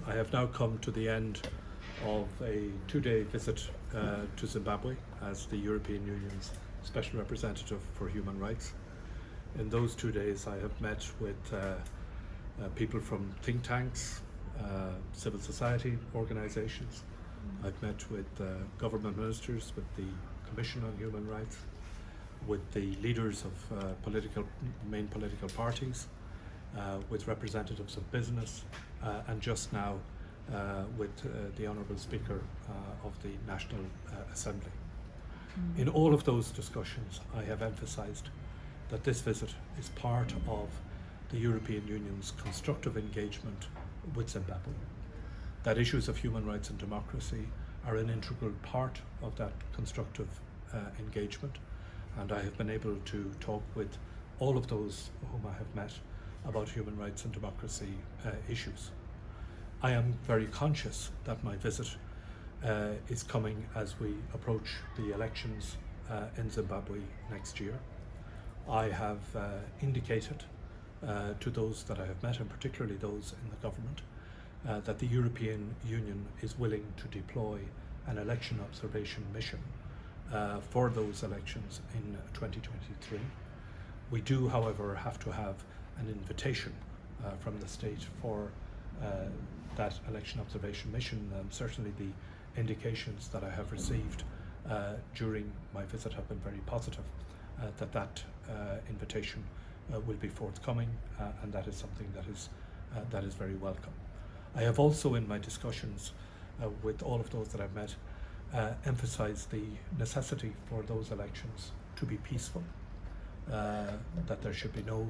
I have now come to the end of a 2-day visit to Zimbabwe as the European Union's Special Representative for Human Rights. In those 2 days I have met with people from think tanks, civil society organisations. I've met with government ministers, with the Commission on Human Rights, with the leaders of main political parties, with representatives of business, and just now with the Honourable Speaker of the National Assembly. In all of those discussions, I have emphasised that this visit is part of the European Union's constructive engagement with Zimbabwe, that issues of human rights and democracy are an integral part of that constructive engagement, and I have been able to talk with all of those whom I have met about human rights and democracy issues. I am very conscious that my visit is coming as we approach the elections in Zimbabwe next year. I have indicated to those that I have met, and particularly those in the government, that the European Union is willing to deploy an election observation mission for those elections in 2023. We do, however, have to have an invitation from the state for that election observation mission, and certainly the indications that I have received during my visit have been very positive, that invitation will be forthcoming, and that is something that is very welcome. I have also, in my discussions with all of those that I've met, emphasised the necessity for those elections to be peaceful, that there should be no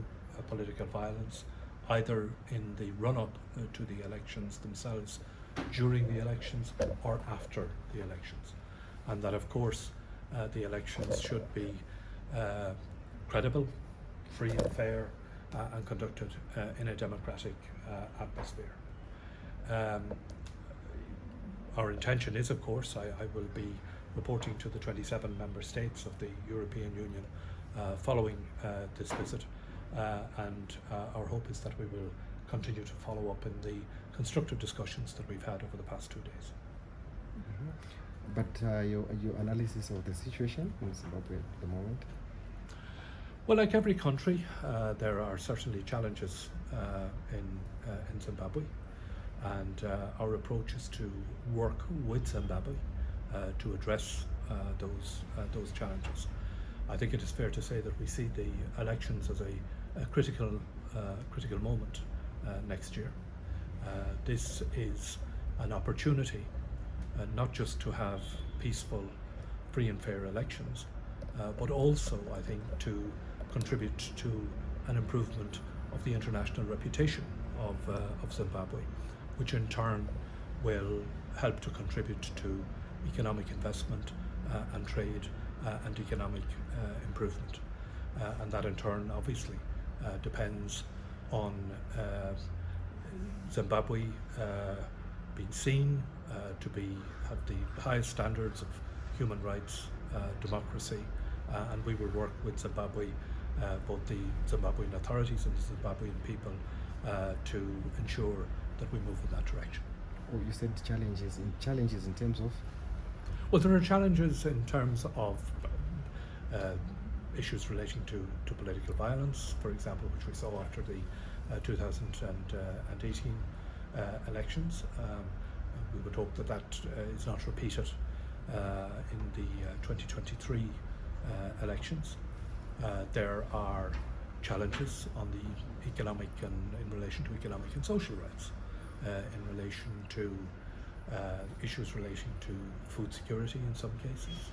political violence, either in the run-up to the elections themselves, during the elections, or after the elections, and that of course the elections should be credible, free and fair, and conducted in a democratic atmosphere. Our intention is, of course, I will be reporting to the 27 member states of the European Union following this visit, and our hope is that we will continue to follow up in the constructive discussions that we've had over the past 2 days. But your analysis of the situation in Zimbabwe at the moment? Well, like every country, there are certainly challenges in Zimbabwe, and our approach is to work with Zimbabwe to address those challenges. I think it is fair to say that we see the elections as a critical moment next year. This is an opportunity not just to have peaceful, free and fair elections, but also, I think, to contribute to an improvement of the international reputation of Zimbabwe, which in turn will help to contribute to economic investment and trade and economic improvement. And that in turn obviously depends on Zimbabwe being seen to have the highest standards of human rights, democracy, and we will work with Zimbabwe, both the Zimbabwean authorities and the Zimbabwean people, to ensure that we move in that direction. Oh, you said challenges in terms of? Well, there are challenges in terms of issues relating to political violence, for example, which we saw after the 2018 elections. We would hope that is not repeated in the 2023 elections. There are challenges on the economic and in relation to economic and social rights, in relation to issues relating to food security in some cases,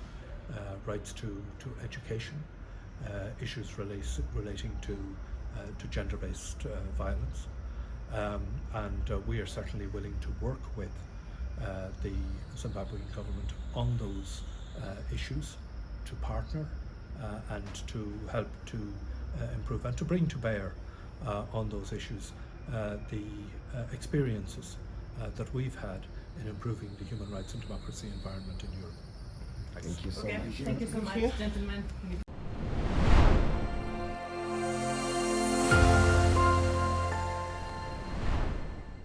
rights to education, issues relating to gender-based violence, and we are certainly willing to work with the Zimbabwean government on those issues, to partner and to help to improve and to bring to bear on those issues the experiences that we've had in improving the human rights and democracy environment in Europe. Thank you so Okay, much. thank you so much, gentlemen.